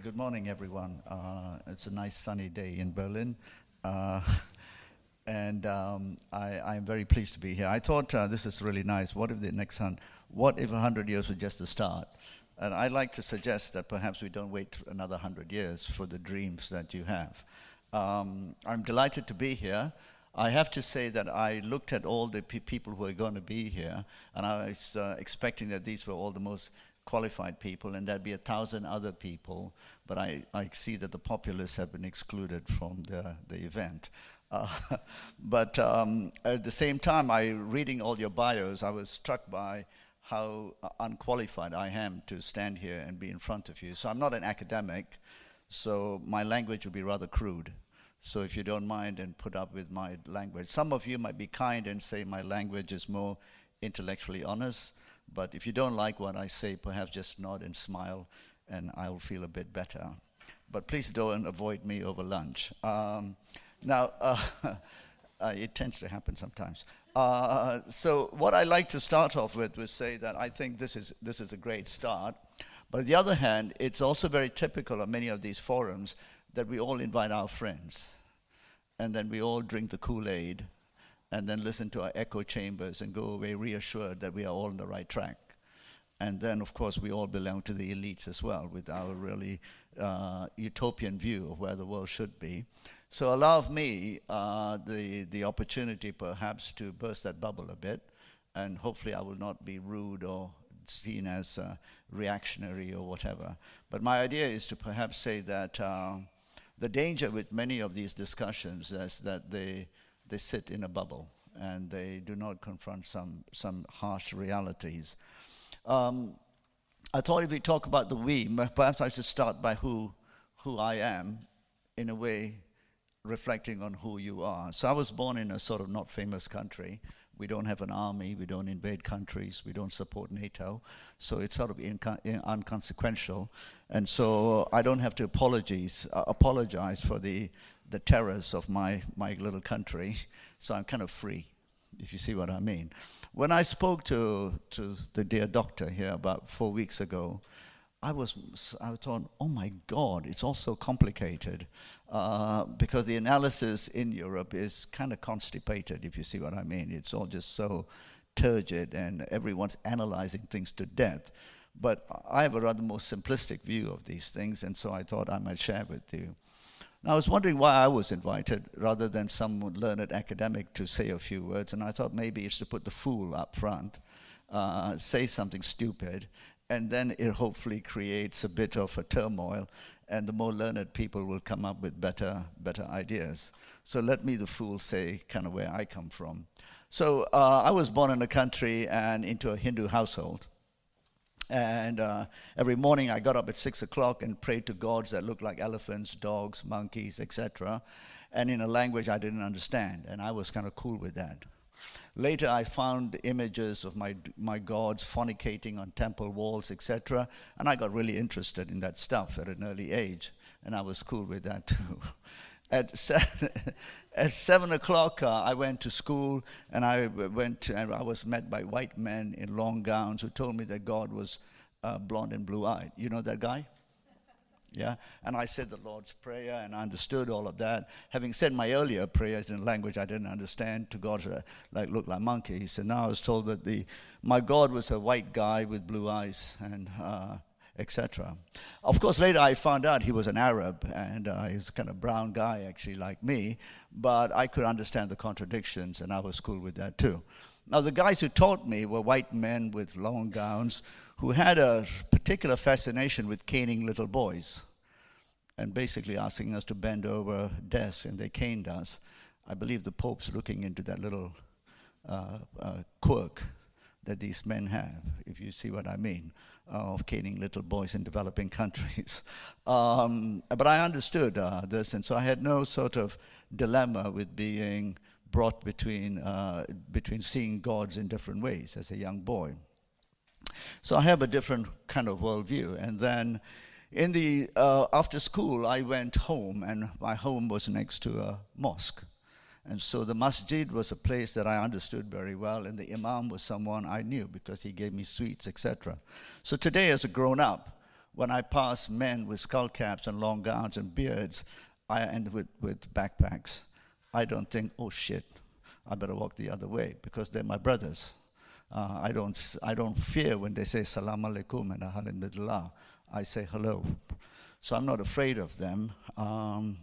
Good morning, everyone. It's a nice sunny day in Berlin, uh, and I'm very pleased to be here. I thought this is really nice. What if 100 years was just the start? And I'd like to suggest that perhaps we don't wait another 100 years for the dreams that you have. I'm delighted to be here. I have to say that I looked at all the people who are going to be here, and I was expecting that these were all the most qualified people, and there'd be 1,000 other people, but I see that the populists have been excluded from the event. Uh, but at the same time, reading all your bios, I was struck by how unqualified I am to stand here and be in front of you. So I'm not an academic, so my language will be rather crude. So if you don't mind and put up with my language. Some of you might be kind and say my language is more intellectually honest, but if you don't like what I say, perhaps just nod and smile, and I'll feel a bit better. But please don't avoid me over lunch. It tends to happen sometimes. So what I like to start off with was say that I think this is a great start. But on the other hand, it's also very typical of many of these forums that we all invite our friends, and then we all drink the Kool-Aid, and then listen to our echo chambers and go away reassured that we are all on the right track. And then, of course, we all belong to the elites as well, with our really utopian view of where the world should be. So allow me the opportunity perhaps to burst that bubble a bit, and hopefully I will not be rude or seen as reactionary or whatever. But my idea is to perhaps say that the danger with many of these discussions is that they sit in a bubble and they do not confront some harsh realities. I thought if we talk about the we, perhaps I should start by who I am, in a way reflecting on who you are. So I was born in a sort of not famous country. We don't have an army, we don't invade countries, we don't support NATO, so it's sort of inconsequential. And so I don't have to apologize for the terrors of my little country, so I'm kind of free, if you see what I mean. When I spoke to the dear doctor here about 4 weeks ago, I thought, oh my God, it's all so complicated, because the analysis in Europe is kind of constipated, if you see what I mean. It's all just so turgid, and everyone's analyzing things to death. But I have a rather more simplistic view of these things, and so I thought I might share with you. Now, I was wondering why I was invited rather than some learned academic to say a few words, and I thought maybe it's to put the fool up front, say something stupid, and then it hopefully creates a bit of a turmoil, and the more learned people will come up with better ideas. So let me, the fool, say kind of where I come from. So I was born in a country and into a Hindu household. And every morning I got up at 6 o'clock and prayed to gods that looked like elephants, dogs, monkeys, etc., and in a language I didn't understand, and I was kind of cool with that. Later I found images of my gods fornicating on temple walls, etc., and I got really interested in that stuff at an early age, and I was cool with that too. At 7 o'clock, I went to school, and I was met by white men in long gowns who told me that God was blonde and blue-eyed. You know that guy? Yeah, and I said the Lord's Prayer, and I understood all of that. Having said my earlier prayers in a language I didn't understand to gods that looked like monkeys, and now I was told that my God was a white guy with blue eyes, and etc. Of course, later I found out he was an Arab, and he was a kind of brown guy, actually, like me, but I could understand the contradictions, and I was cool with that too. Now, the guys who taught me were white men with long gowns who had a particular fascination with caning little boys and basically asking us to bend over desks, and they caned us. I believe the Pope's looking into that little quirk that these men have, if you see what I mean, of caning little boys in developing countries. But I understood this, and so I had no sort of dilemma with being brought between seeing gods in different ways as a young boy. So I have a different kind of worldview. And then after school, I went home, and my home was next to a mosque. And so the masjid was a place that I understood very well, and the imam was someone I knew because he gave me sweets, etc. So today, as a grown-up, when I pass men with skull caps and long gowns and beards, and with backpacks, I don't think, oh shit, I better walk the other way, because they're my brothers. I don't fear when they say salam alaikum and alhamdulillah. I say hello. So I'm not afraid of them, and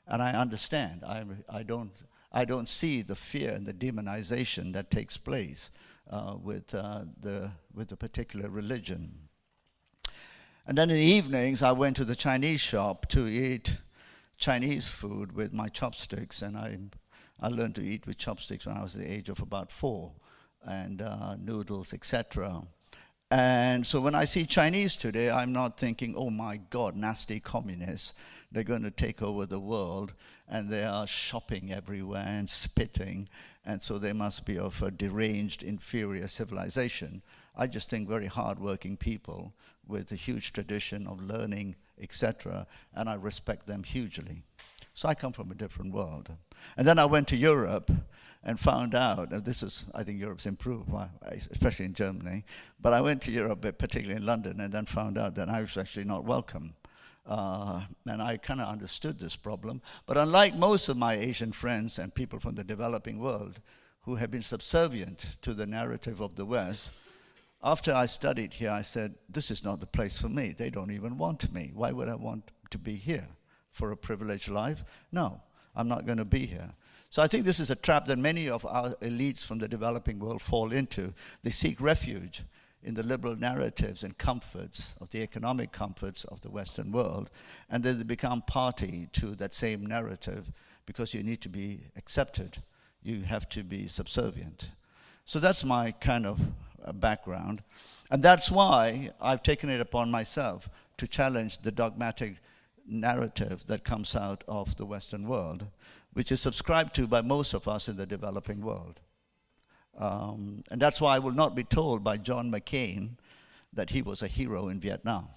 I understand. I don't see the fear and the demonization that takes place with the particular religion. And then in the evenings, I went to the Chinese shop to eat Chinese food with my chopsticks, and I learned to eat with chopsticks when I was the age of about 4, and noodles, etc. And so when I see Chinese today, I'm not thinking, oh my God, nasty communists, they're going to take over the world, and they are shopping everywhere and spitting, and so they must be of a deranged, inferior civilization. I just think very hardworking people with a huge tradition of learning, etc., and I respect them hugely. So I come from a different world. And then I went to Europe and found out, and I think Europe's improved, especially in Germany, but I went to Europe, particularly in London, and then found out that I was actually not welcome. And I kind of understood this problem. But unlike most of my Asian friends and people from the developing world who have been subservient to the narrative of the West, after I studied here, I said, this is not the place for me. They don't even want me. Why would I want to be here? For a privileged life? No, I'm not going to be here. So I think this is a trap that many of our elites from the developing world fall into. They seek refuge in the liberal narratives and comforts of the economic comforts of the Western world, and then they become party to that same narrative because you need to be accepted. You have to be subservient. So that's my kind of background, and that's why I've taken it upon myself to challenge the dogmatic narrative that comes out of the Western world, which is subscribed to by most of us in the developing world. And that's why I will not be told by John McCain that he was a hero in Vietnam,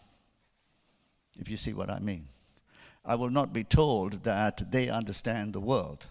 if you see what I mean. I will not be told that they understand the world,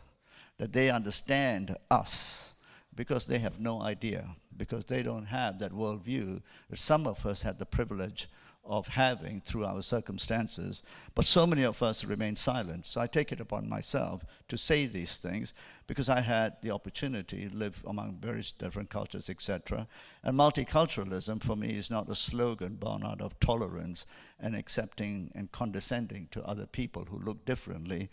that they understand us, because they have no idea, because they don't have that worldview that some of us had the privilege of having through our circumstances, but so many of us remain silent. So I take it upon myself to say these things because I had the opportunity to live among various different cultures, etc. And multiculturalism for me is not a slogan born out of tolerance and accepting and condescending to other people who look differently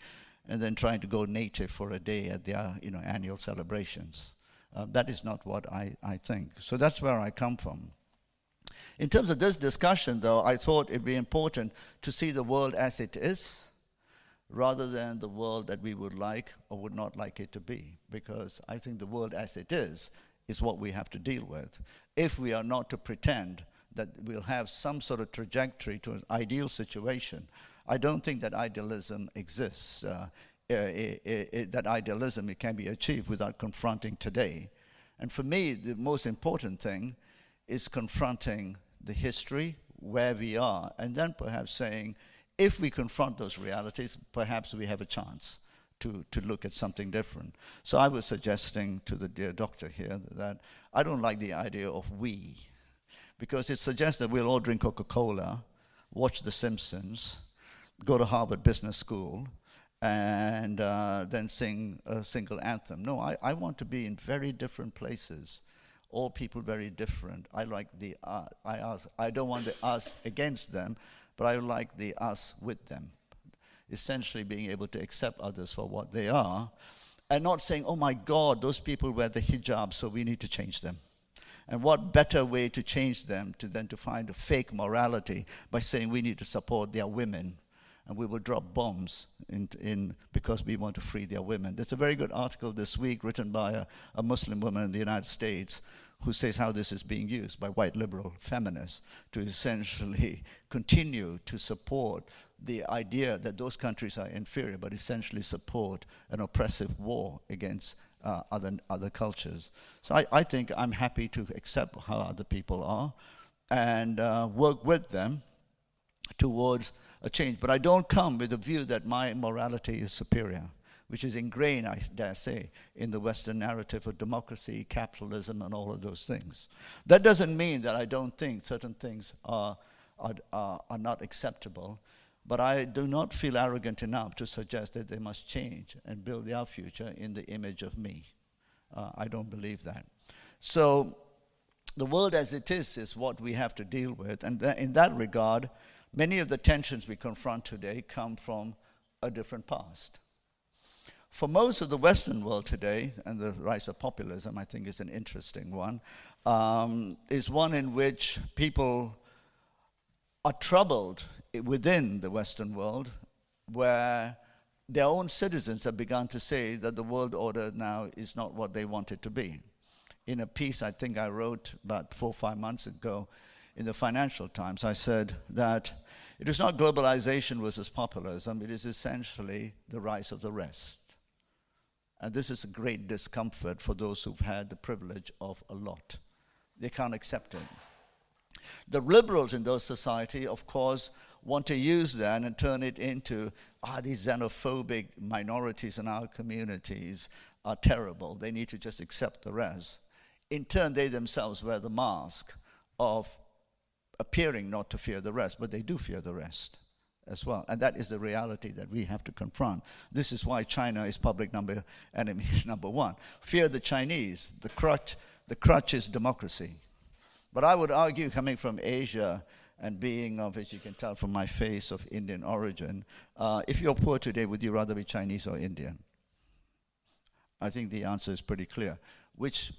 and then trying to go native for a day at their annual celebrations. That is not what I think. So that's where I come from. In terms of this discussion, though, I thought it'd be important to see the world as it is, rather than the world that we would like or would not like it to be, because I think the world as it is what we have to deal with. If we are not to pretend that we'll have some sort of trajectory to an ideal situation, I don't think that idealism exists. That idealism, it can be achieved without confronting today. And for me, the most important thing is confronting the history, where we are, and then perhaps saying, if we confront those realities, perhaps we have a chance to look at something different. So I was suggesting to the dear doctor here that I don't like the idea of we, because it suggests that we'll all drink Coca-Cola, watch The Simpsons, go to Harvard Business School, and then sing a single anthem. No, I want to be in very different places. All people very different. I like the I don't want the us against them, but I like the us with them. Essentially being able to accept others for what they are, and not saying, oh my God, those people wear the hijab, so we need to change them. And what better way to change them than to find a fake morality by saying we need to support their women, and we will drop bombs because we want to free their women. There's a very good article this week written by a Muslim woman in the United States who says how this is being used by white liberal feminists to essentially continue to support the idea that those countries are inferior, but essentially support an oppressive war against other cultures. So I think I'm happy to accept how other people are and work with them towards a change. But I don't come with the view that my morality is superior, which is ingrained, I dare say, in the Western narrative of democracy, capitalism, and all of those things. That doesn't mean that I don't think certain things are are not acceptable. But I do not feel arrogant enough to suggest that they must change and build their future in the image of me. I don't believe that. So the world as it is what we have to deal with. And in that regard, many of the tensions we confront today come from a different past. For most of the Western world today, and the rise of populism, I think, is an interesting one, is one in which people are troubled within the Western world, where their own citizens have begun to say that the world order now is not what they want it to be. In a piece I think I wrote about 4 or 5 months ago in the Financial Times, I said that it is not globalization versus populism, it is essentially the rise of the rest. And this is a great discomfort for those who've had the privilege of a lot. They can't accept it. The liberals in those society, of course, want to use that and turn it into, these xenophobic minorities in our communities are terrible. They need to just accept the rest. In turn, they themselves wear the mask of appearing not to fear the rest, but they do fear the rest as well. And that is the reality that we have to confront. This is why China is public enemy number one. Fear the Chinese. The crutch is democracy. But I would argue, coming from Asia and being of, as you can tell from my face, of Indian origin, if you're poor today, would you rather be Chinese or Indian? I think the answer is pretty clear. Which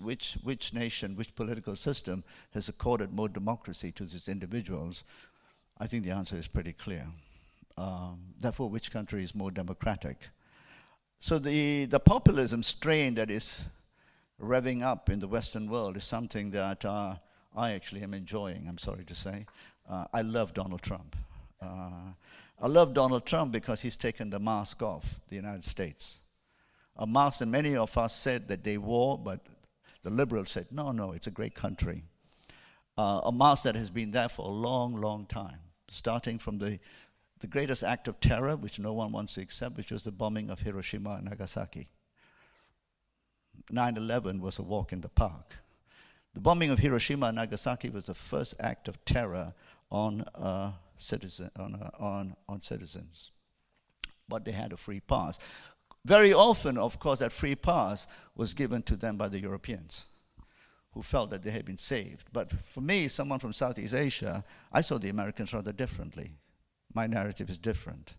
nation, which political system has accorded more democracy to its individuals? I think the answer is pretty clear. Therefore, which country is more democratic? So the populism strain that is revving up in the Western world is something that I actually am enjoying, I'm sorry to say. I love Donald Trump. I love Donald Trump because he's taken the mask off the United States. A mask that many of us said that they wore, but the liberals said, no, it's a great country. A mask that has been there for a long, long time, starting from the greatest act of terror, which no one wants to accept, which was the bombing of Hiroshima and Nagasaki. 9/11 was a walk in the park. The bombing of Hiroshima and Nagasaki was the first act of terror on citizens. But they had a free pass. Very often, of course, that free pass was given to them by the Europeans, who felt that they had been saved. But for me, someone from Southeast Asia, I saw the Americans rather differently. My narrative is different.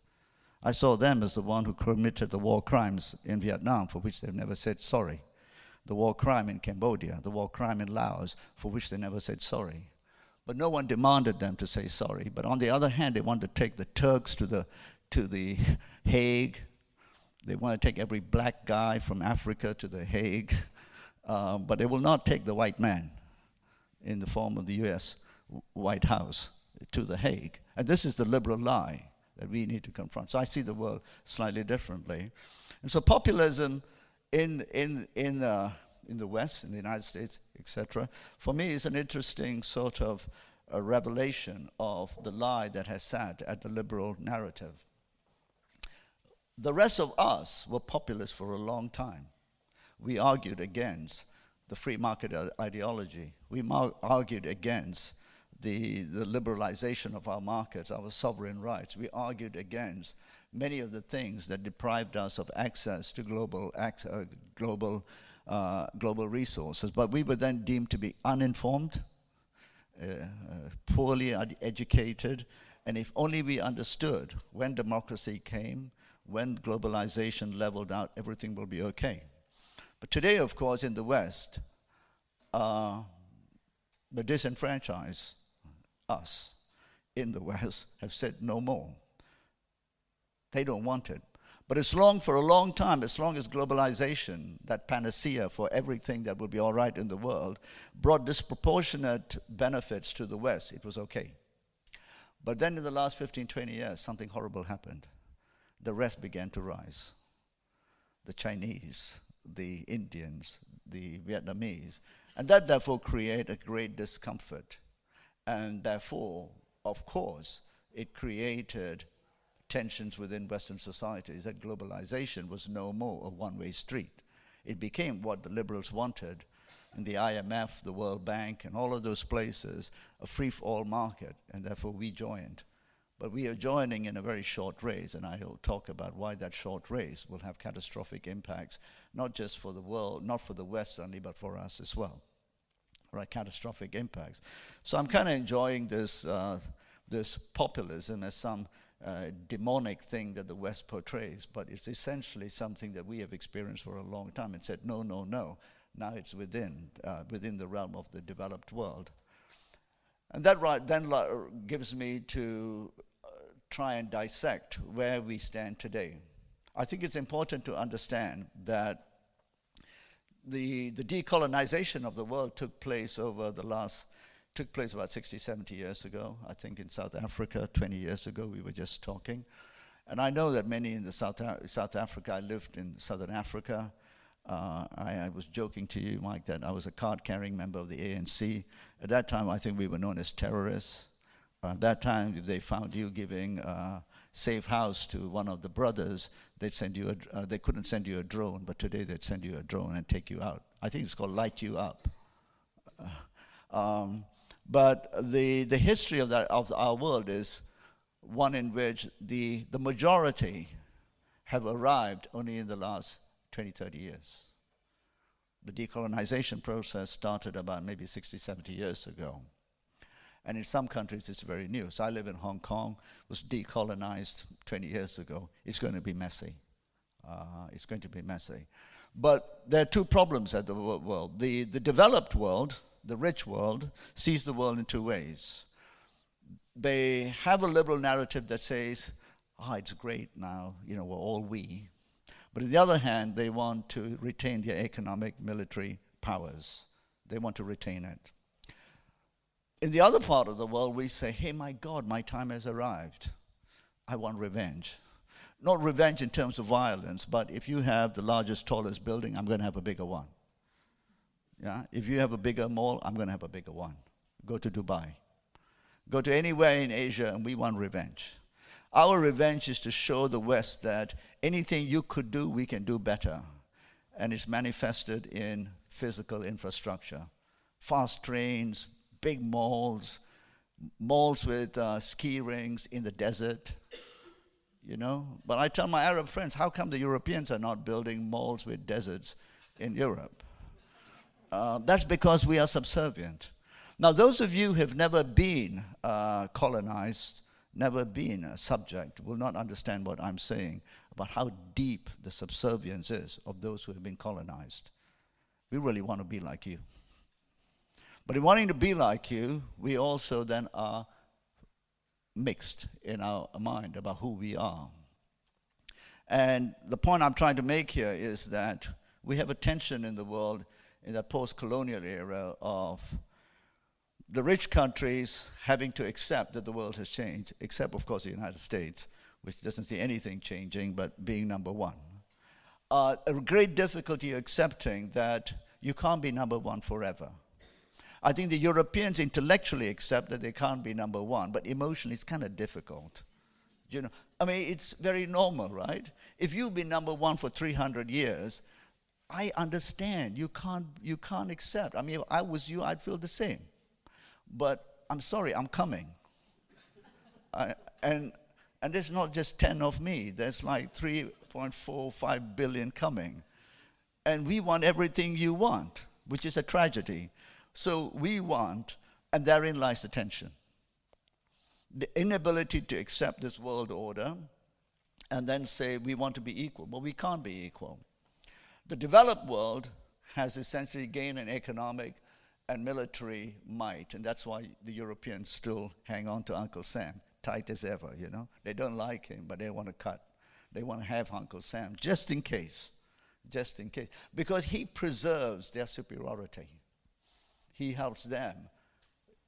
I saw them as the one who committed the war crimes in Vietnam, for which they've never said sorry. The war crime in Cambodia, the war crime in Laos, for which they never said sorry. But no one demanded them to say sorry. But on the other hand, they wanted to take the Turks to the Hague. They want to take every black guy from Africa to the Hague. But they will not take the white man in the form of the US White House to the Hague. And this is the liberal lie that we need to confront. So I see the world slightly differently. And so populism in the West, in the United States, etc., for me is an interesting sort of a revelation of the lie that has sat at the liberal narrative. The rest of us were populists for a long time. We argued against the free market ideology. We argued against the liberalization of our markets, our sovereign rights. We argued against many of the things that deprived us of access to global resources. But we were then deemed to be uninformed, poorly educated, and if only we understood when democracy came, when globalization leveled out, everything will be okay. But today, of course, in the West, the disenfranchised, us in the West, have said no more. They don't want it. But for a long time, as long as globalization, that panacea for everything that will be all right in the world, brought disproportionate benefits to the West, it was okay. But then in the last 15, 20 years, something horrible happened. The rest began to rise. The Chinese, the Indians, the Vietnamese. And that therefore created a great discomfort. And therefore, of course, it created tensions within Western societies, that globalization was no more a one-way street. It became what the liberals wanted, in the IMF, the World Bank, and all of those places, a free-for-all market, and therefore we joined. But we are joining in a very short race, and I'll talk about why that short race will have catastrophic impacts, not just for the world, not for the West only, but for us as well. Right, catastrophic impacts. So I'm kind of enjoying this, this populism as some demonic thing that the West portrays, but it's essentially something that we have experienced for a long time and said, no, no, no. Now it's within the realm of the developed world. And that then gives me to try and dissect where we stand today. I think it's important to understand that the decolonization of the world took place about 60, 70 years ago. I think in South Africa, 20 years ago, we were just talking. And I know that many in the South Africa, I lived in Southern Africa. I was joking to you, Mike, that I was a card-carrying member of the ANC. At that time, I think we were known as terrorists. At that time, if they found you giving safe house to one of the brothers, they'd send you they couldn't send you a drone, but today they'd send you a drone and take you out. I think it's called light you up. But the history of our world is one in which the majority have arrived only in the last 20, 30 years. The decolonization process started about maybe 60, 70 years ago. And in some countries, it's very new. So I live in Hong Kong, was decolonized 20 years ago. It's going to be messy. It's going to be messy. But there are two problems at the world. The developed world, the rich world, sees the world in two ways. They have a liberal narrative that says, it's great now, we're all we. But on the other hand, they want to retain their economic, military powers. They want to retain it. In the other part of the world, we say, hey, my God, my time has arrived. I want revenge. Not revenge in terms of violence, but if you have the largest, tallest building, I'm going to have a bigger one. Yeah? If you have a bigger mall, I'm going to have a bigger one. Go to Dubai. Go to anywhere in Asia, and we want revenge. Our revenge is to show the West that anything you could do, we can do better. And it's manifested in physical infrastructure. Fast trains, big malls with ski rings in the desert, But I tell my Arab friends, how come the Europeans are not building malls with deserts in Europe? That's because we are subservient. Now, those of you who have never been colonized, never been a subject, will not understand what I'm saying about how deep the subservience is of those who have been colonized. We really want to be like you. But in wanting to be like you, we also then are mixed in our mind about who we are. And the point I'm trying to make here is that we have a tension in the world in that post-colonial era of the rich countries having to accept that the world has changed, except, of course, the United States, which doesn't see anything changing but being number one. A great difficulty accepting that you can't be number one forever. I think the Europeans intellectually accept that they can't be number one, but emotionally it's kind of difficult. It's very normal, right? If you've been number one for 300 years, I understand. You can't accept. If I was you, I'd feel the same. But I'm sorry, I'm coming. And there's not just 10 of me. There's like 3.45 billion coming. And we want everything you want, which is a tragedy. So we want, and therein lies the tension. The inability to accept this world order and then say we want to be equal. But we can't be equal. The developed world has essentially gained an economic and military might, and that's why the Europeans still hang on to Uncle Sam, tight as ever, They don't like him, but they want to cut. They want to have Uncle Sam, just in case, because he preserves their superiority. He helps them.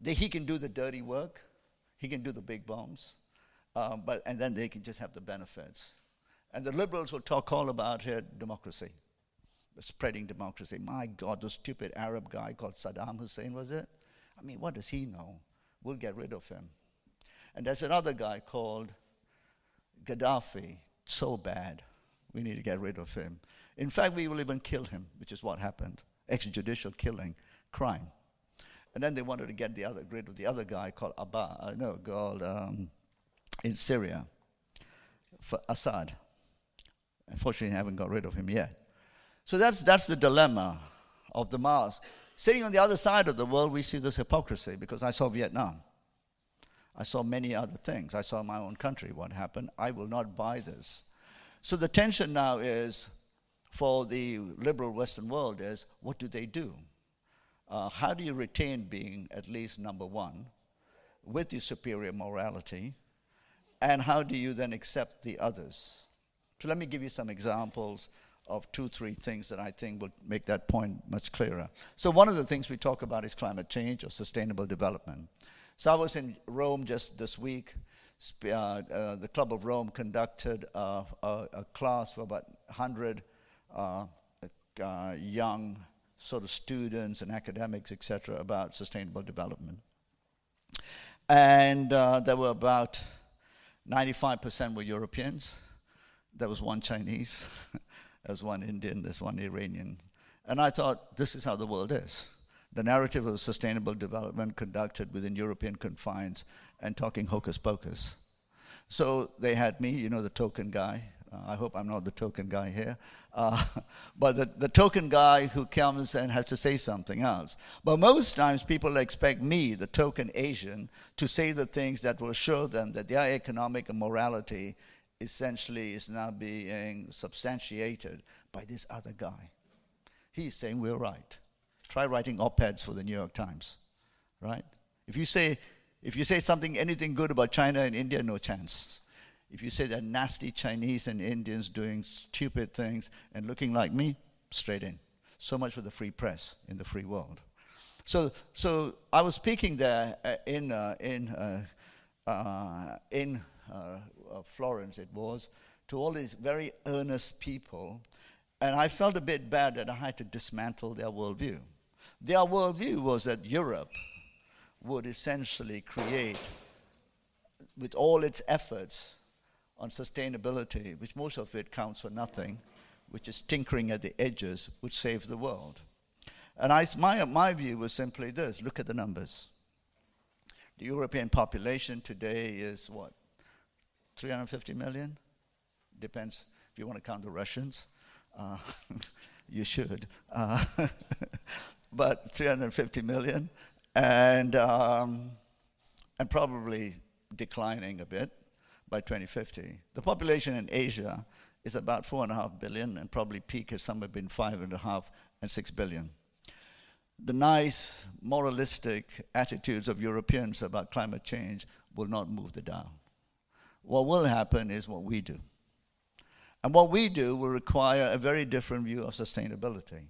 He can do the dirty work. He can do the big bombs, and then they can just have the benefits. And the liberals will talk all about democracy. Spreading democracy. My God, the stupid Arab guy called Saddam Hussein, was it? What does he know? We'll get rid of him. And there's another guy called Gaddafi. So bad. We need to get rid of him. In fact, we will even kill him, which is what happened. extrajudicial killing, crime. And then they wanted to get rid of the other guy called in Syria, for Assad. Unfortunately, I haven't got rid of him yet. So that's the dilemma of the mask. Sitting on the other side of the world, we see this hypocrisy, because I saw Vietnam. I saw many other things. I saw my own country, what happened. I will not buy this. So the tension now is, for the liberal Western world, is what do they do? How do you retain being at least number one with the superior morality? And how do you then accept the others? So let me give you some examples of 2, 3 things that I think will make that point much clearer. So one of the things we talk about is climate change or sustainable development. So I was in Rome just this week. The Club of Rome conducted a class for about 100 young sort of students and academics, etc., about sustainable development. And there were about 95% were Europeans. There was one Chinese, there's one Indian, there's one Iranian. And I thought, this is how the world is. The narrative of sustainable development conducted within European confines and talking hocus pocus. So they had me, the token guy. I hope I'm not the token guy here. But the token guy who comes and has to say something else. But most times people expect me, the token Asian, to say the things that will show them that their economic and morality essentially is now being substantiated by this other guy. He's saying we're right. Try writing op-eds for the New York Times, right? If you say anything good about China and India, no chance. If you say that nasty Chinese and Indians doing stupid things and looking like me, straight in. So much for the free press in the free world. So I was speaking there in Florence, it was, to all these very earnest people, and I felt a bit bad that I had to dismantle their worldview. Their worldview was that Europe would essentially create, with all its efforts on sustainability, which most of it counts for nothing, which is tinkering at the edges, would save the world. And my view was simply this: look at the numbers. The European population today is what? 350 million? Depends if you want to count the Russians. You should. But 350 million, and probably declining a bit by 2050. The population in Asia is about 4.5 billion, and probably peak is somewhere between 5.5 and 6 billion. The nice moralistic attitudes of Europeans about climate change will not move the dial. What will happen is what we do. And what we do will require a very different view of sustainability.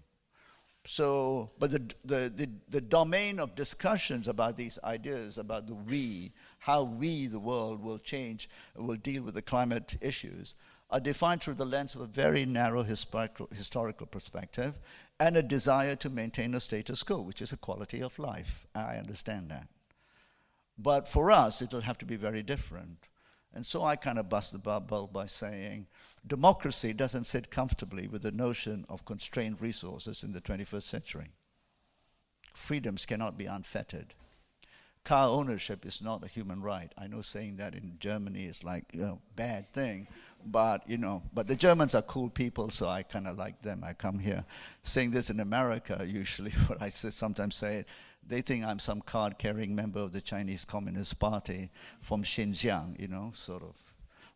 So, but the domain of discussions about these ideas, about the we, how we, the world, will change, will deal with the climate issues, are defined through the lens of a very narrow historical perspective and a desire to maintain a status quo, which is a quality of life. I understand that. But for us, it will have to be very different. And so I kind of bust the bubble by saying, democracy doesn't sit comfortably with the notion of constrained resources in the 21st century. Freedoms cannot be unfettered. Car ownership is not a human right. I know saying that in Germany is like, bad thing, but the Germans are cool people, so I kind of like them. I come here saying this in America, usually, what I sometimes say, they think I'm some card-carrying member of the Chinese Communist Party from Xinjiang, sort of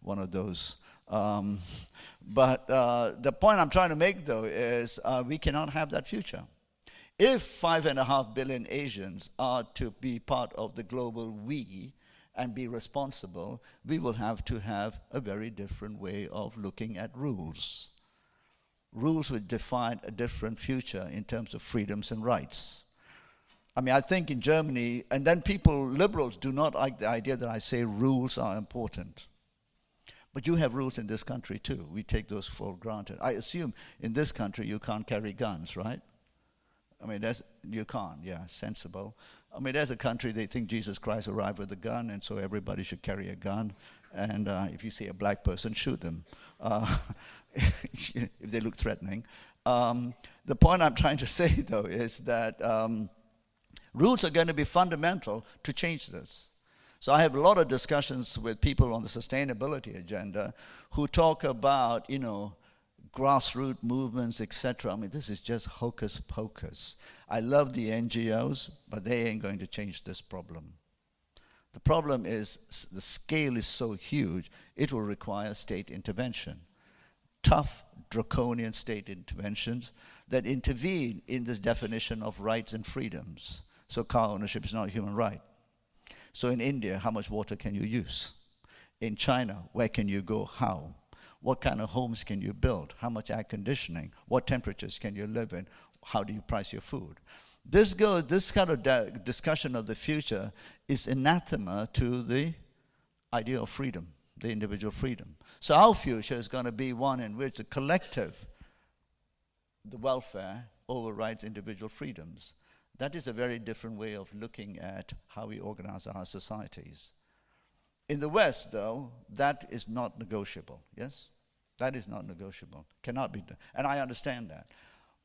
one of those. But the point I'm trying to make, though, is we cannot have that future. If 5.5 billion Asians are to be part of the global we and be responsible, we will have to have a very different way of looking at rules. Rules would define a different future in terms of freedoms and rights. I mean, I think in Germany, and then liberals do not like the idea that I say rules are important. But you have rules in this country too. We take those for granted. I assume in this country you can't carry guns, right? I mean, you can't, yeah, sensible. I mean, there's a country, they think Jesus Christ arrived with a gun, and so everybody should carry a gun. And if you see a black person, shoot them if they look threatening. The point I'm trying to say, though, is that rules are going to be fundamental to change this. So I have a lot of discussions with people on the sustainability agenda who talk about, grassroots movements, etc. I mean, this is just hocus pocus. I love the NGOs, but they ain't going to change this problem. The problem is the scale is so huge, it will require state intervention. Tough, draconian state interventions that intervene in this definition of rights and freedoms. So car ownership is not a human right. So in India, how much water can you use? In China, where can you go, how? What kind of homes can you build? How much air conditioning? What temperatures can you live in? How do you price your food? This kind of discussion of the future is anathema to the idea of freedom, the individual freedom. So our future is going to be one in which the collective, the welfare, overrides individual freedoms. That is a very different way of looking at how we organize our societies. In the West, though, that is not negotiable, yes? That is not negotiable, cannot be done, and I understand that.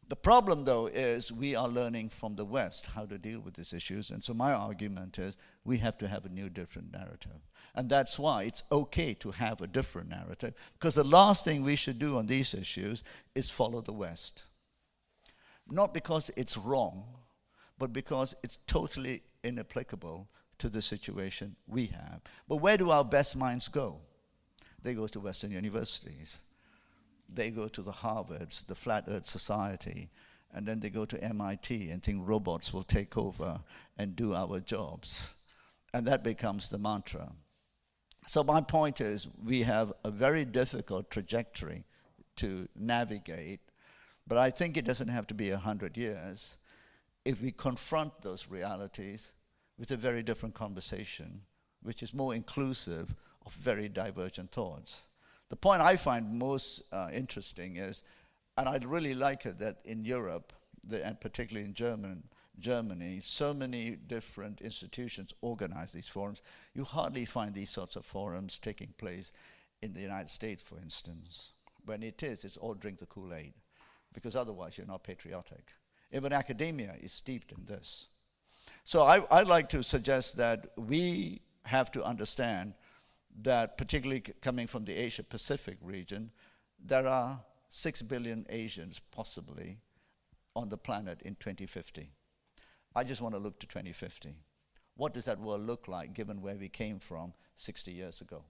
The problem, though, is we are learning from the West how to deal with these issues, and so my argument is we have to have a new, different narrative. And that's why it's okay to have a different narrative, because the last thing we should do on these issues is follow the West. Not because it's wrong, but because it's totally inapplicable to the situation we have. But where do our best minds go? They go to Western universities. They go to the Harvards, the Flat Earth Society, and then they go to MIT and think robots will take over and do our jobs. And that becomes the mantra. So my point is, we have a very difficult trajectory to navigate, but I think it doesn't have to be 100 years if we confront those realities with a very different conversation, which is more inclusive of very divergent thoughts. The point I find most interesting is, and I'd really like it that in Europe, and particularly in Germany, so many different institutions organize these forums. You hardly find these sorts of forums taking place in the United States, for instance. When it is, it's all drink the Kool-Aid, because otherwise you're not patriotic. Even academia is steeped in this. So I'd like to suggest that we have to understand that, particularly coming from the Asia-Pacific region, there are 6 billion Asians possibly on the planet in 2050. I just want to look to 2050. What does that world look like given where we came from 60 years ago?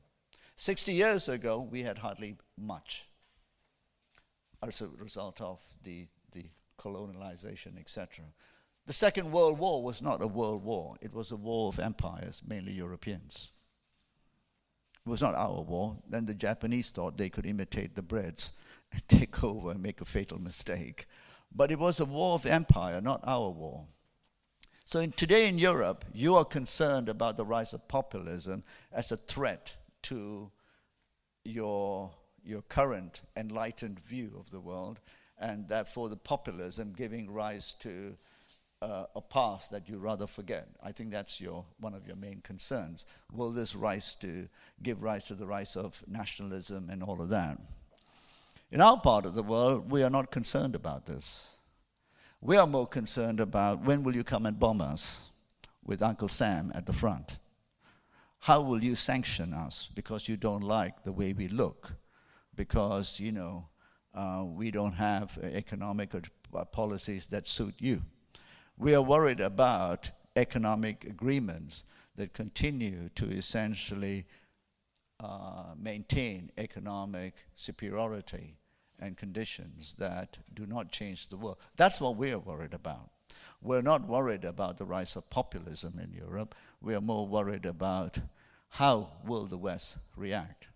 60 years ago, we had hardly much as a result of the colonialization, etc. The Second World War was not a world war. It was a war of empires, mainly Europeans. It was not our war. Then the Japanese thought they could imitate the Brits and take over and make a fatal mistake. But it was a war of empire, not our war. So today in Europe, you are concerned about the rise of populism as a threat to your current enlightened view of the world, and therefore the populism giving rise to a past that you rather forget. I think that's one of your main concerns. Will this give rise to the rise of nationalism and all of that? In our part of the world, we are not concerned about this. We are more concerned about when will you come and bomb us with Uncle Sam at the front? How will you sanction us because you don't like the way we look? Because, we don't have economic policies that suit you. We are worried about economic agreements that continue to essentially maintain economic superiority and conditions that do not change the world. That's what we are worried about. We're not worried about the rise of populism in Europe. We are more worried about how will the West react.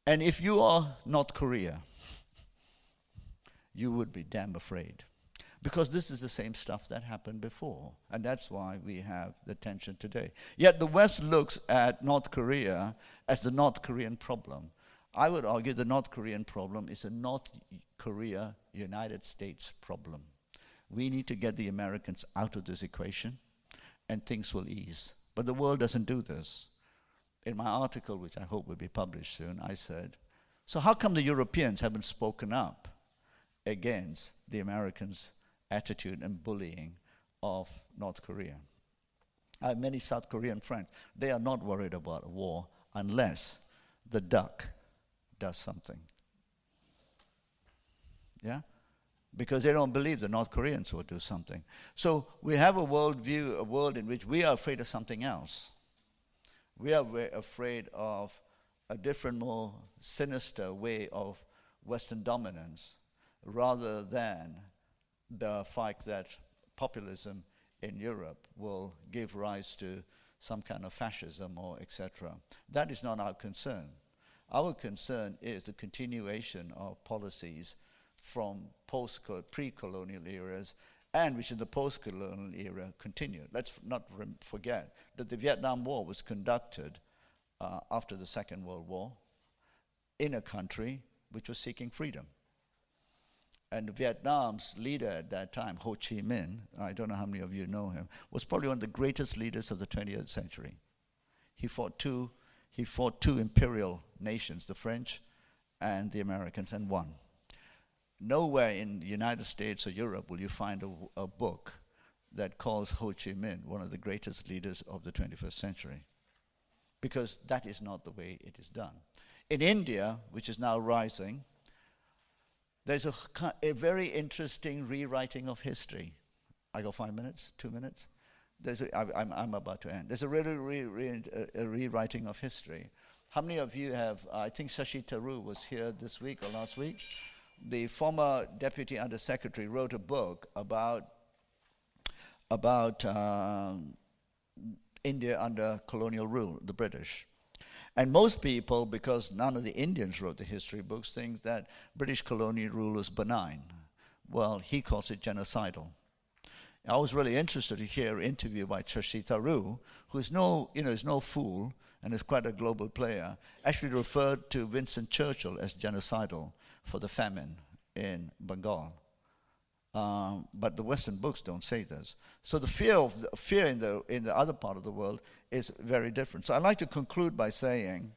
And if you are North Korea, you would be damn afraid. Because this is the same stuff that happened before. And that's why we have the tension today. Yet the West looks at North Korea as the North Korean problem. I would argue the North Korean problem is a North Korea, United States problem. We need to get the Americans out of this equation and things will ease. But the world doesn't do this. In my article, which I hope will be published soon, I said, so how come the Europeans haven't spoken up against the Americans' attitude and bullying of North Korea. I have many South Korean friends. They are not worried about a war unless the duck does something. Yeah? Because they don't believe the North Koreans will do something. So we have a worldview, a world in which we are afraid of something else. We are afraid of a different, more sinister way of Western dominance, rather than the fact that populism in Europe will give rise to some kind of fascism or etc. That is not our concern. Our concern is the continuation of policies from pre-colonial eras, and which in the post-colonial era continued. Let's not forget that the Vietnam War was conducted after the Second World War in a country which was seeking freedom. And Vietnam's leader at that time, Ho Chi Minh, I don't know how many of you know him, was probably one of the greatest leaders of the 20th century. He fought two imperial nations, the French and the Americans, and won. Nowhere in the United States or Europe will you find a book that calls Ho Chi Minh one of the greatest leaders of the 21st century, because that is not the way it is done. In India, which is now rising, there's a very interesting rewriting of history. I got 5 minutes, 2 minutes? I'm about to end. There's a rewriting of history. How many of you have, I think Shashi Tharoor was here this week or last week. The former Deputy Undersecretary wrote a book about India under colonial rule, the British. And most people, because none of the Indians wrote the history books, think that British colonial rule is benign. Well, he calls it genocidal. I was really interested to hear an interview by Shashi Tharoor, who is no fool and is quite a global player, actually referred to Winston Churchill as genocidal for the famine in Bengal. But the Western books don't say this. So the fear in the other part of the world is very different. So I'd like to conclude by saying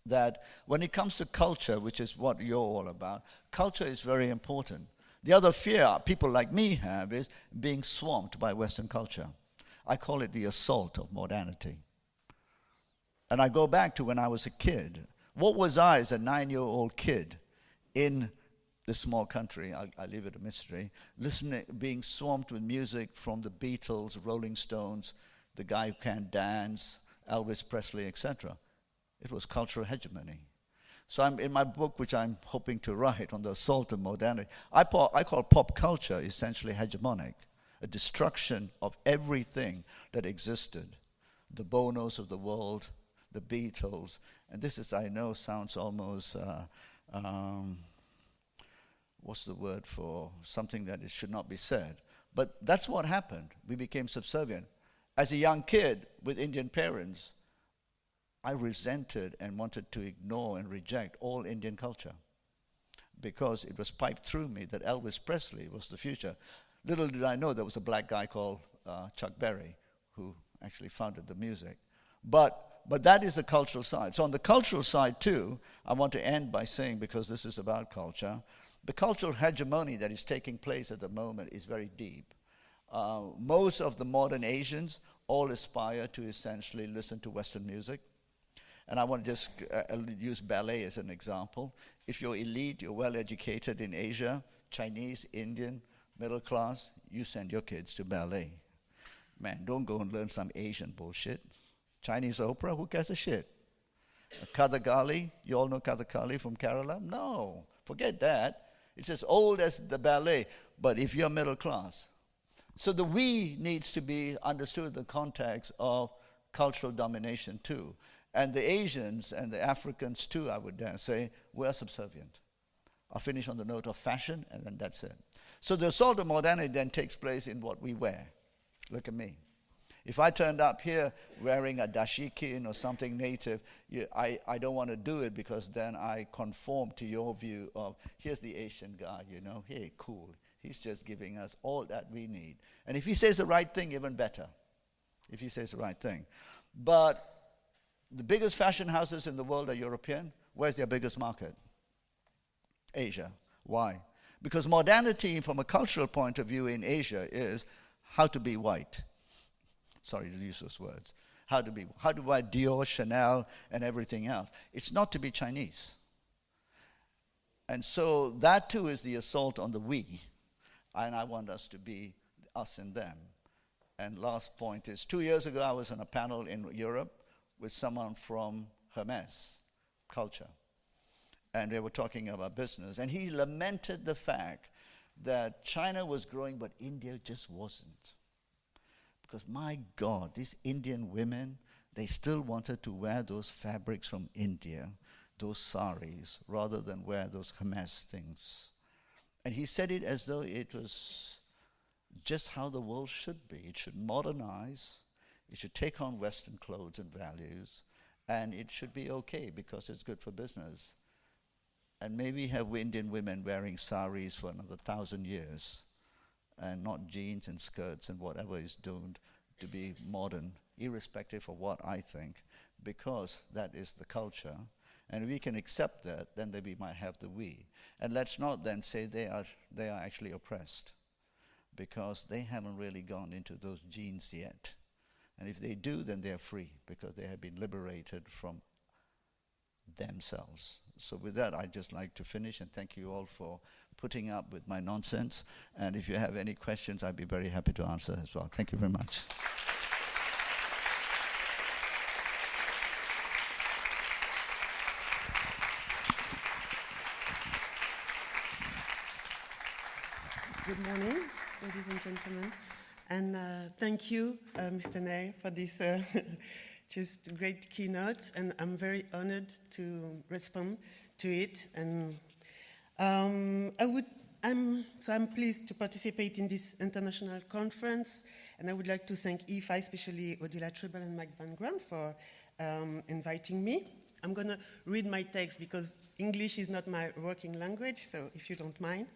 that when it comes to culture, which is what you're all about, culture is very important. The other fear people like me have is being swamped by Western culture. I call it the assault of modernity. And I go back to when I was a kid. What was I as a 9-year-old kid in this small country, I leave it a mystery, being swamped with music from the Beatles, Rolling Stones, the guy who can't dance, Elvis Presley, etc. It was cultural hegemony. So I'm in my book, which I'm hoping to write on the assault of modernity, I call pop culture essentially hegemonic, a destruction of everything that existed. The Bonos of the world, the Beatles, and this is, I know, sounds almost, what's the word for something that it should not be said? But that's what happened. We became subservient. As a young kid with Indian parents, I resented and wanted to ignore and reject all Indian culture because it was piped through me that Elvis Presley was the future. Little did I know there was a black guy called Chuck Berry who actually founded the music. But that is the cultural side. So on the cultural side too, I want to end by saying, because this is about culture, the cultural hegemony that is taking place at the moment is very deep. Most of the modern Asians all aspire to essentially listen to Western music. And I want to just use ballet as an example. If you're elite, you're well educated in Asia, Chinese, Indian, middle class, you send your kids to ballet. Man, don't go and learn some Asian bullshit. Chinese opera, who cares a shit? Kathakali, you all know Kathakali from Kerala? No, forget that. It's as old as the ballet, but if you're middle class. So the we needs to be understood in the context of cultural domination too. And the Asians and the Africans too, I would dare say, we're subservient. I'll finish on the note of fashion, and then that's it. So the assault of modernity then takes place in what we wear. Look at me. If I turned up here wearing a dashiki or something native, I don't want to do it because then I conform to your view of, here's the Asian guy, hey, cool. He's just giving us all that we need. And if he says the right thing, even better. If he says the right thing. But the biggest fashion houses in the world are European. Where's their biggest market? Asia. Why? Because modernity, from a cultural point of view in Asia, is how to be white. Sorry to use those words. How to buy Dior, Chanel, and everything else. It's not to be Chinese. And so that too is the assault on the we. And I want us to be us and them. And last point is, 2 years ago I was on a panel in Europe with someone from Hermes culture. And they were talking about business. And he lamented the fact that China was growing, but India just wasn't. Because my God, these Indian women, they still wanted to wear those fabrics from India, those saris, rather than wear those Hermes things. And he said it as though it was just how the world should be. It should modernize, it should take on Western clothes and values, and it should be okay because it's good for business. And maybe have Indian women wearing saris for another 1,000 years, and not jeans and skirts and whatever is doomed to be modern, irrespective of what I think, because that is the culture. And we can accept that, then we might have the we. And let's not then say they are actually oppressed, because they haven't really gone into those genes yet. And if they do, then they're free, because they have been liberated from themselves. So with that, I'd just like to finish and thank you all for putting up with my nonsense. And if you have any questions, I'd be very happy to answer as well. Thank you very much. Good morning, ladies and gentlemen. And thank you, Mr. Nair, for this just great keynote. And I'm very honored to respond to it. And I'm pleased to participate in this international conference. And I would like to thank IFA, especially Odila Trebel and Mike Van Gram, for inviting me. I'm going to read my text because English is not my working language, so if you don't mind.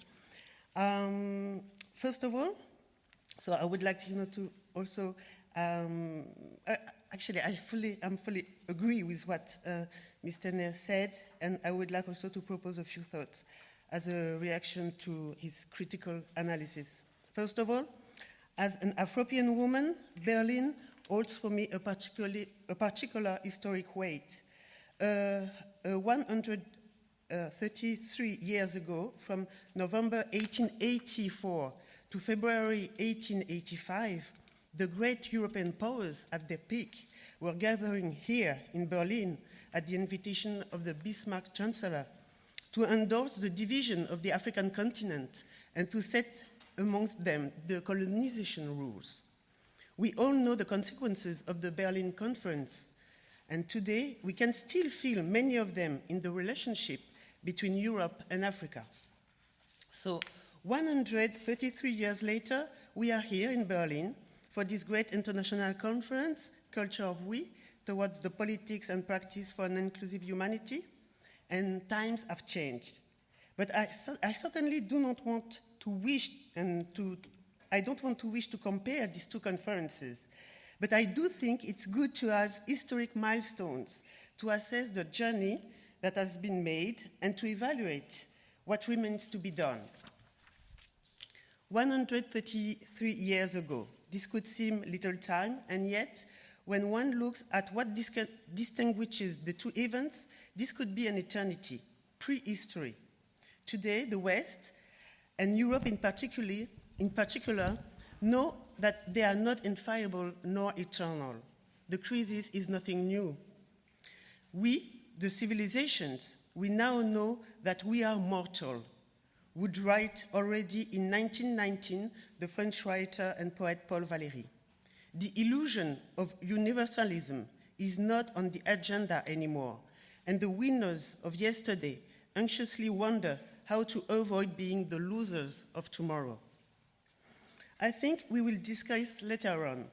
First of all, so I would like to also, actually I fully agree with what Mr. Nair said, and I would like also to propose a few thoughts as a reaction to his critical analysis. First of all, as an Afropean woman, Berlin holds for me a particular historic weight. 133 years ago, from November 1884 to February 1885, the great European powers at their peak were gathering here in Berlin at the invitation of the Bismarck Chancellor to endorse the division of the African continent and to set amongst them the colonization rules. We all know the consequences of the Berlin Conference, and today we can still feel many of them in the relationship between Europe and Africa. So 133 years later, we are here in Berlin for this great international conference, Culture of We, towards the politics and practice for an inclusive humanity, and times have changed. But I certainly do not want to wish to compare these two conferences, but I do think it's good to have historic milestones to assess the journey that has been made and to evaluate what remains to be done. 133 years ago, this could seem little time, and yet, when one looks at what distinguishes the two events, this could be an eternity, prehistory. Today, the West, and Europe in particular, know that they are not infallible nor eternal. The crisis is nothing new. We, the civilizations, we now know that we are mortal, would write already in 1919 the French writer and poet Paul Valéry. The illusion of universalism is not on the agenda anymore, and the winners of yesterday anxiously wonder how to avoid being the losers of tomorrow. I think we will discuss later on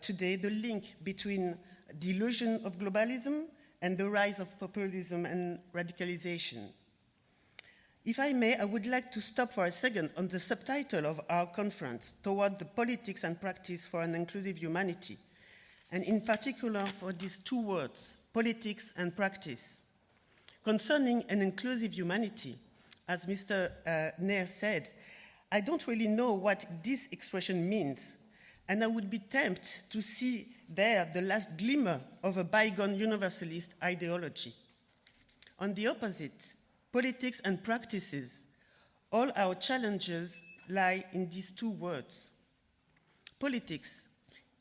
today the link between the illusion of globalism and the rise of populism and radicalization. If I may, I would like to stop for a second on the subtitle of our conference, Toward the Politics and Practice for an Inclusive Humanity, and in particular for these two words, politics and practice. Concerning an inclusive humanity, as Mr. Nair said, I don't really know what this expression means, and I would be tempted to see there the last glimmer of a bygone universalist ideology. On the opposite, politics and practices, all our challenges lie in these two words. Politics,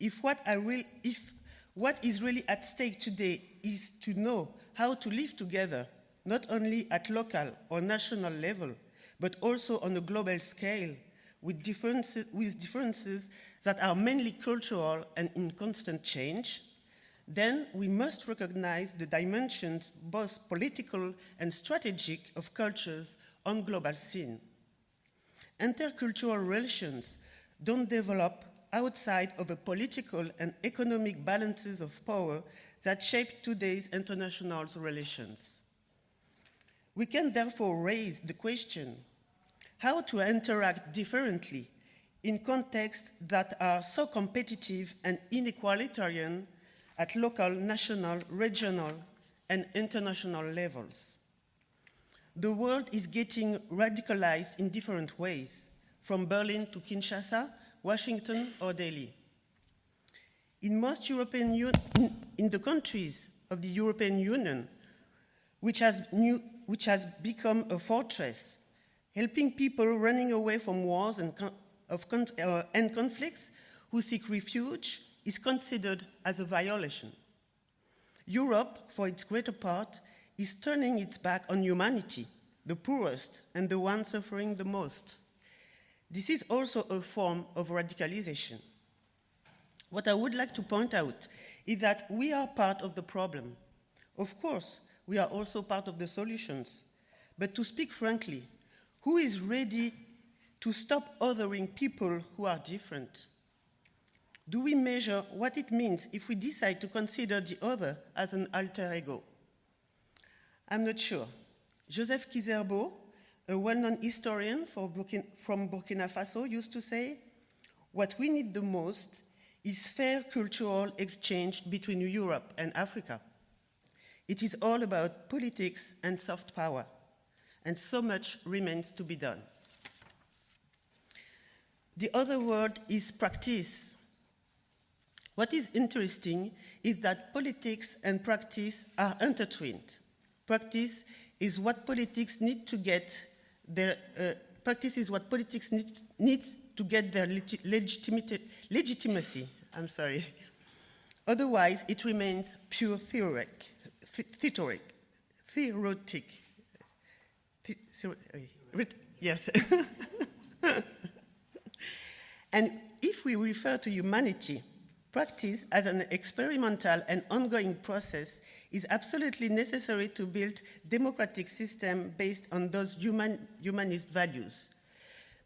if what is really at stake today is to know how to live together, not only at local or national level, but also on a global scale, with differences that are mainly cultural and in constant change, then we must recognize the dimensions, both political and strategic, of cultures on global scene. Intercultural relations don't develop outside of the political and economic balances of power that shape today's international relations. We can therefore raise the question how to interact differently in contexts that are so competitive and inequalitarian at local, national, regional, and international levels. The world is getting radicalized in different ways, from Berlin to Kinshasa, Washington, or Delhi. In most in the countries of the European Union, which has become a fortress, helping people running away from wars and conflicts who seek refuge is considered as a violation. Europe, for its greater part, is turning its back on humanity, the poorest and the ones suffering the most. This is also a form of radicalization. What I would like to point out is that we are part of the problem. Of course, we are also part of the solutions. But to speak frankly, who is ready to stop othering people who are different? Do we measure what it means if we decide to consider the other as an alter ego? I'm not sure. Joseph Kizerbo, a well-known historian from Burkina Faso, used to say, what we need the most is fair cultural exchange between Europe and Africa. It is all about politics and soft power, and so much remains to be done. The other word is practice. What is interesting is that politics and practice are intertwined. Practice is what politics need to get their legitimacy. Otherwise, it remains pure theoretic. Yes. And if we refer to humanity, practice as an experimental and ongoing process is absolutely necessary to build democratic system based on those humanist values.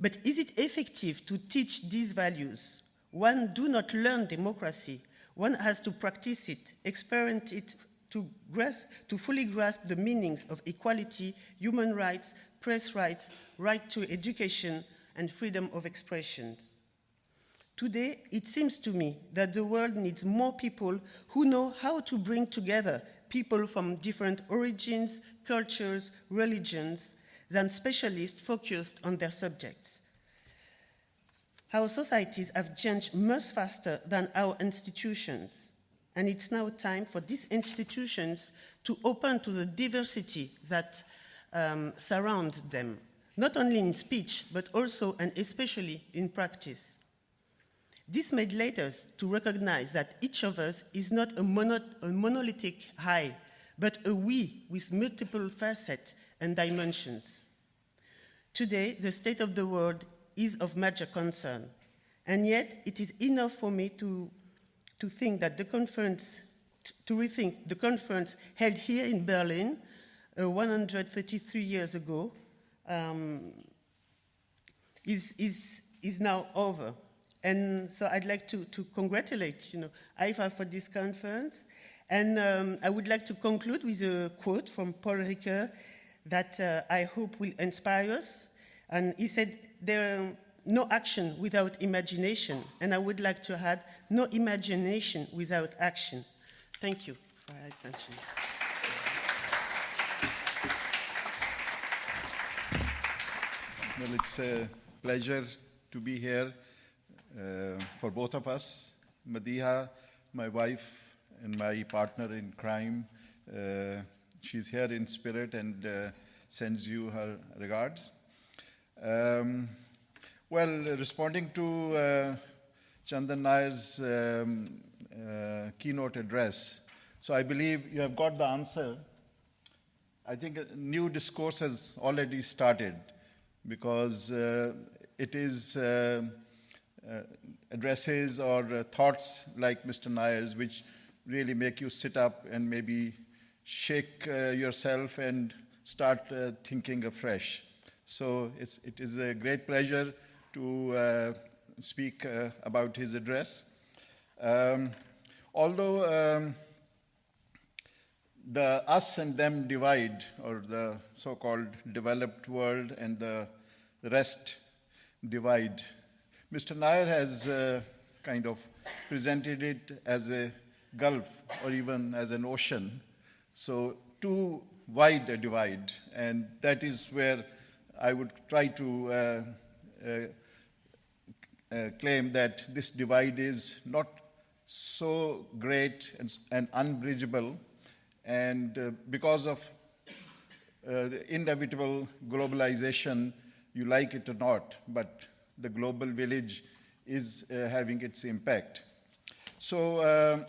But is it effective to teach these values? One do not learn democracy. One has to practice it, experiment it to fully grasp the meanings of equality, human rights, press rights, right to education, and freedom of expression. Today, it seems to me that the world needs more people who know how to bring together people from different origins, cultures, religions, than specialists focused on their subjects. Our societies have changed much faster than our institutions, and it's now time for these institutions to open to the diversity that surrounds them, not only in speech, but also and especially in practice. This made led us to recognize that each of us is not a monolithic I, but a we with multiple facets and dimensions. Today, the state of the world is of major concern, and yet it is enough for me to think that the conference, to rethink the conference held here in Berlin 133 years ago is now over. And so I'd like to congratulate, IFA for this conference. And I would like to conclude with a quote from Paul Ricoeur that I hope will inspire us. And he said, there no action without imagination. And I would like to add, no imagination without action. Thank you for your attention. Well, it's a pleasure to be here for both of us. Madiha, my wife and my partner in crime, she's here in spirit and sends you her regards. Well, responding to Chandran Nair's keynote address, so I believe you have got the answer. I think a new discourse has already started because it is addresses or thoughts like Mr. Nair's which really make you sit up and maybe shake yourself and start thinking afresh. So it is a great pleasure to speak about his address. Although the us and them divide, or the so-called developed world and the rest divide, Mr. Nair has kind of presented it as a gulf or even as an ocean. So too wide a divide, and that is where I would try to claim that this divide is not so great and unbridgeable, and because of the inevitable globalization, you like it or not, but the global village is having its impact. So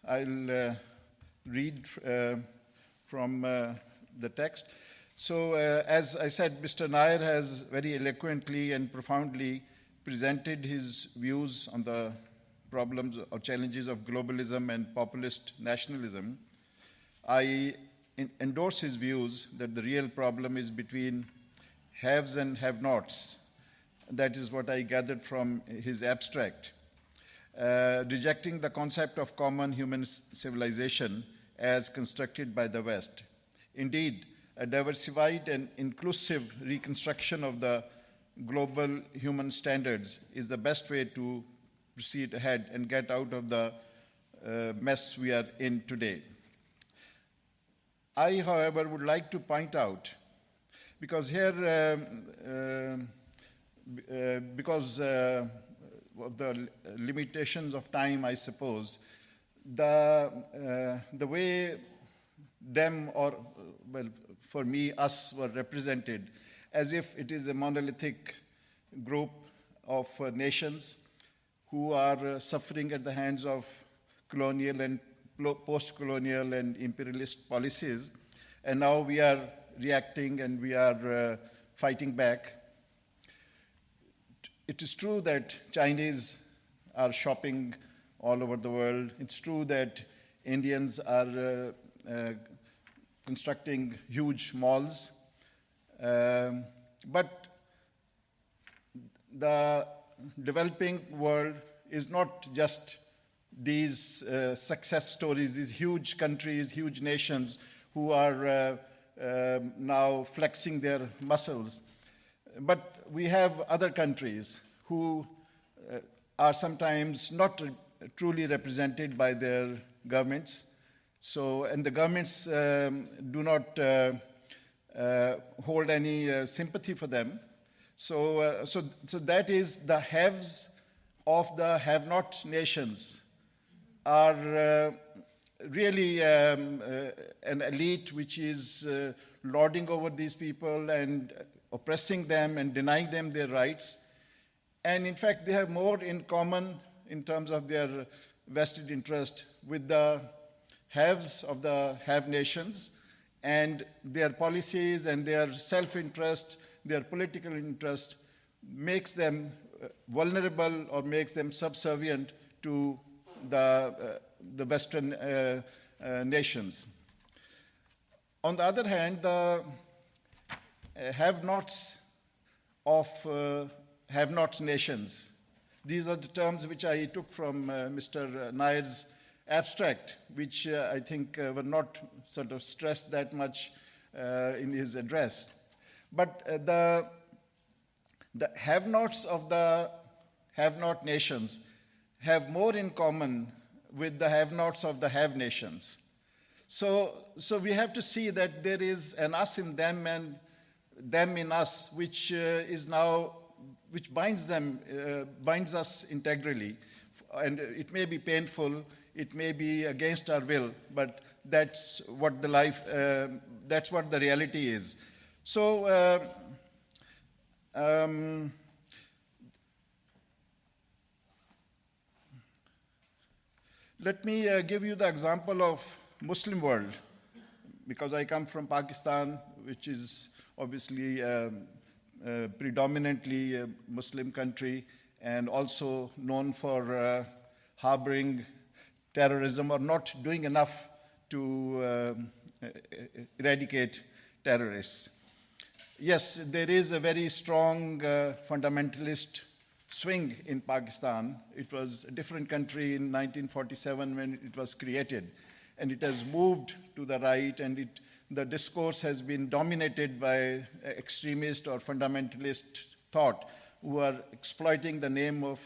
I'll read from the text. So as I said, Mr. Nair has very eloquently and profoundly presented his views on the problems or challenges of globalism and populist nationalism. I endorse his views that the real problem is between haves and have-nots. That is what I gathered from his abstract. Rejecting the concept of common human civilization as constructed by the West. Indeed, a diversified and inclusive reconstruction of the global human standards is the best way to proceed ahead and get out of the mess we are in today. I, however, would like to point out, because here, because of the limitations of time, I suppose, the way them, or, well, for me, us, were represented as if it is a monolithic group of nations who are suffering at the hands of colonial and post-colonial and imperialist policies. And now we are reacting and we are fighting back. It is true that Chinese are shopping all over the world. It's true that Indians are constructing huge malls. But the developing world is not just these success stories, these huge countries, huge nations who are now flexing their muscles. But we have other countries who are sometimes not truly represented by their governments. So, and the governments do not hold any sympathy for them. So that is the haves of the have-not nations are really an elite which is lording over these people and oppressing them and denying them their rights. And in fact, they have more in common in terms of their vested interest with the haves of the have nations, and their policies and their self-interest, their political interest makes them vulnerable or makes them subservient to the Western nations. On the other hand, the have-nots of have-not nations, these are the terms which I took from Mr. Nair's abstract, which I think were not sort of stressed that much in his address. But the have-nots of the have-not nations have more in common with the have-nots of the have nations. So we have to see that there is an us in them and them in us, which is now, which binds us integrally. And it may be painful, it may be against our will, but that's what the that's what the reality is. So let me give you the example of Muslim world, because I come from Pakistan, which is obviously predominantly a Muslim country and also known for harboring terrorism or not doing enough to eradicate terrorists. Yes, there is a very strong fundamentalist swing in Pakistan. It was a different country in 1947 when it was created, and it has moved to the right, and the discourse has been dominated by extremist or fundamentalist thought who are exploiting the name of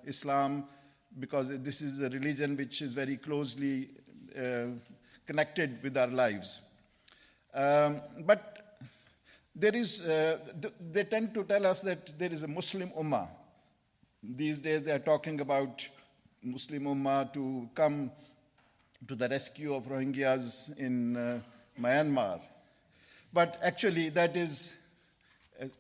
Islam, because this is a religion which is very closely connected with our lives. But there is, they tend to tell us that there is a Muslim Ummah. These days they are talking about Muslim Ummah to come to the rescue of Rohingyas in Myanmar. But actually that is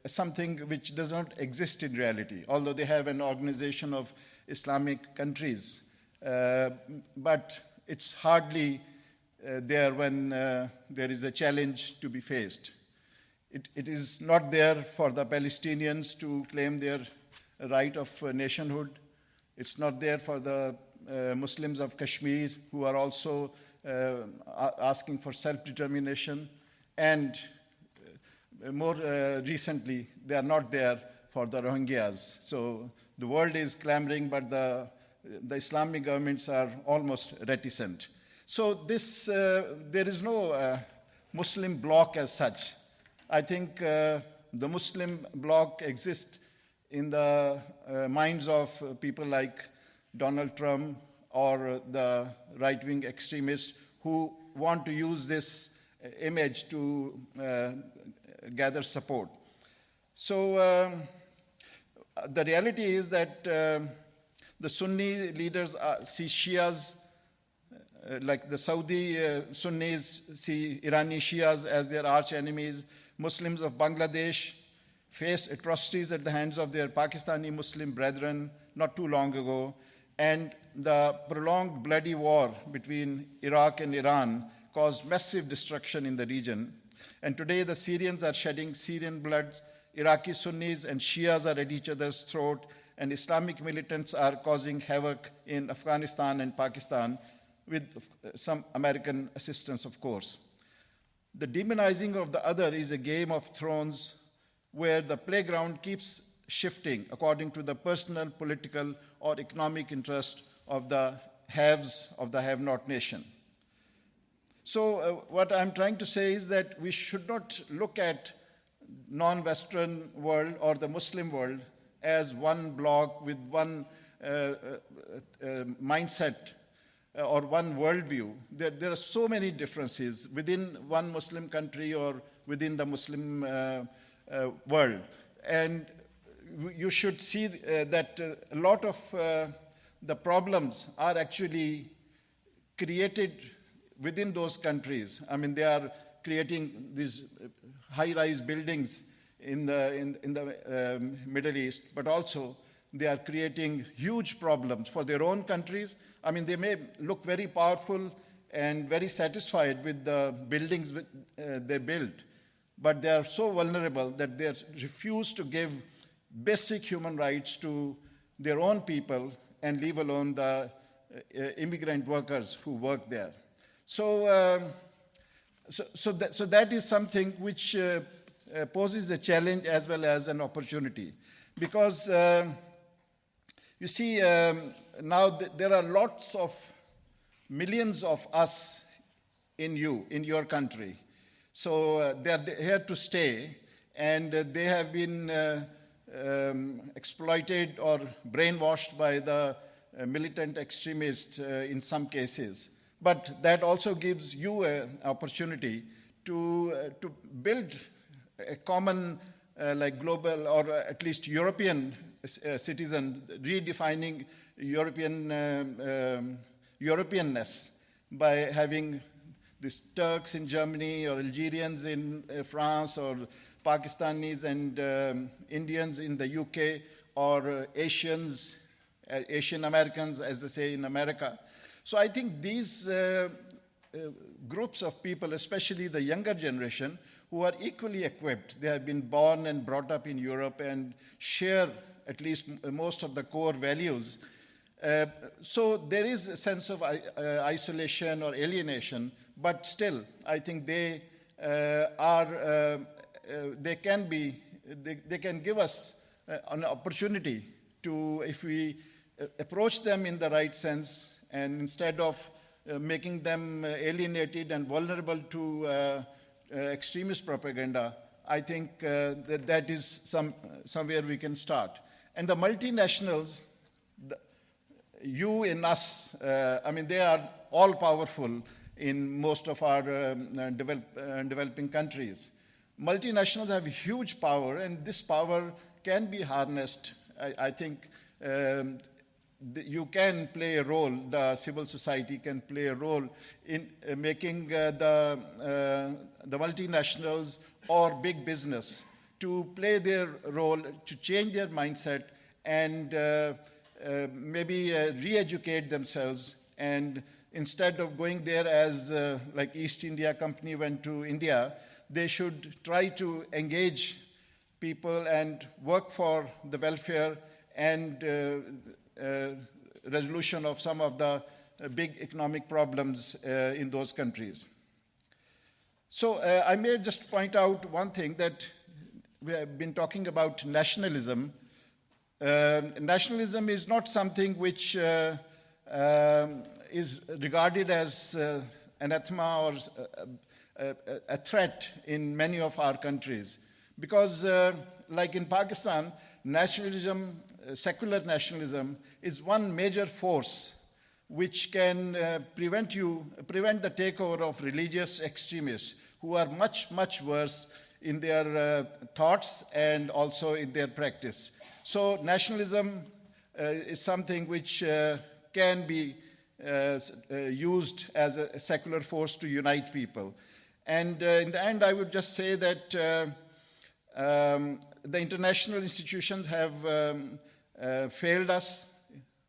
something which does not exist in reality, although they have an organization of Islamic countries. But it's hardly there when there is a challenge to be faced. It is not there for the Palestinians to claim their right of nationhood. It's not there for the Muslims of Kashmir, who are also asking for self-determination. And more recently, they are not there for the Rohingyas. So the world is clamoring, but the Islamic governments are almost reticent. So there is no Muslim bloc as such. I think the Muslim bloc exists in the minds of people like Donald Trump or the right-wing extremists who want to use this image to gather support. So the reality is that the Sunni leaders see Shias, like the Saudi Sunnis see Irani Shias as their arch enemies. Muslims of Bangladesh faced atrocities at the hands of their Pakistani Muslim brethren not too long ago, and the prolonged bloody war between Iraq and Iran caused massive destruction in the region. And today the Syrians are shedding Syrian blood, Iraqi Sunnis and Shias are at each other's throat, and Islamic militants are causing havoc in Afghanistan and Pakistan with some American assistance, of course. The demonizing of the other is a game of thrones where the playground keeps shifting according to the personal, political, or economic interest of the haves of the have-not nation. So what I'm trying to say is that we should not look at non-Western world or the Muslim world as one bloc with one mindset or one worldview. There are so many differences within one Muslim country or within the Muslim world. And you should see that a lot of the problems are actually created within those countries. I mean, they are creating these high-rise buildings in the Middle East, but also they are creating huge problems for their own countries. I mean, they may look very powerful and very satisfied with the buildings they build, but they are so vulnerable that they refuse to give basic human rights to their own people and leave alone the immigrant workers who work there. So that is something which poses a challenge as well as an opportunity. Because you see, now there are lots of millions of us in your country. So they're here to stay, and they have been exploited or brainwashed by the militant extremists in some cases. But that also gives you an opportunity to build a common, like global or at least European citizen, redefining Europeanness by having these Turks in Germany or Algerians in France or Pakistanis and Indians in the UK or Asians, Asian Americans, as they say in America. So I think these groups of people, especially the younger generation, who are equally equipped, they have been born and brought up in Europe and share at least most of the core values. So there is a sense of isolation or alienation, but still, I think they can give us an opportunity to, if we approach them in the right sense, and instead of making them alienated and vulnerable to extremist propaganda, I think that is somewhere we can start. And the multinationals, you and us, I mean, they are all powerful in most of our developing countries. Multinationals have huge power, and this power can be harnessed. I think you can play a role, the civil society can play a role in making the multinationals or big business to play their role, to change their mindset and maybe re-educate themselves. And instead of going there as like East India Company went to India, they should try to engage people and work for the welfare and resolution of some of the big economic problems in those countries. So I may just point out one thing, that we have been talking about nationalism. Nationalism is not something which is regarded as anathema or a threat in many of our countries. Because like in Pakistan, nationalism, secular nationalism, is one major force which can prevent the takeover of religious extremists who are much, much worse in their thoughts and also in their practice. So nationalism is something which can be used as a secular force to unite people. And in the end, I would just say that the international institutions have failed us.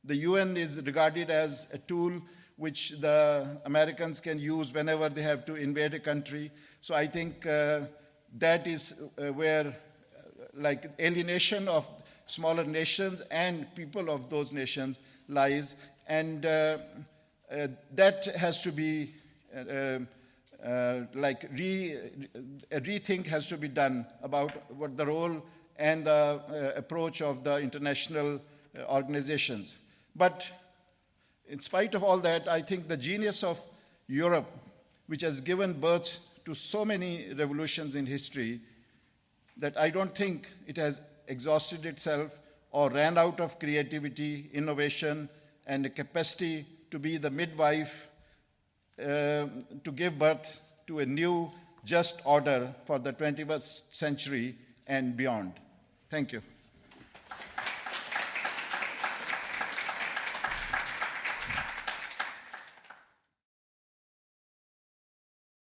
The UN is regarded as a tool which the Americans can use whenever they have to invade a country. So I think that is where like alienation of smaller nations and people of those nations lies. And that has to be a rethink has to be done about what the role and the approach of the international organizations. But in spite of all that, I think the genius of Europe, which has given birth to so many revolutions in history, that I don't think it has exhausted itself or ran out of creativity, innovation, and the capacity to be the midwife to give birth to a new, just order for the 21st century and beyond. Thank you.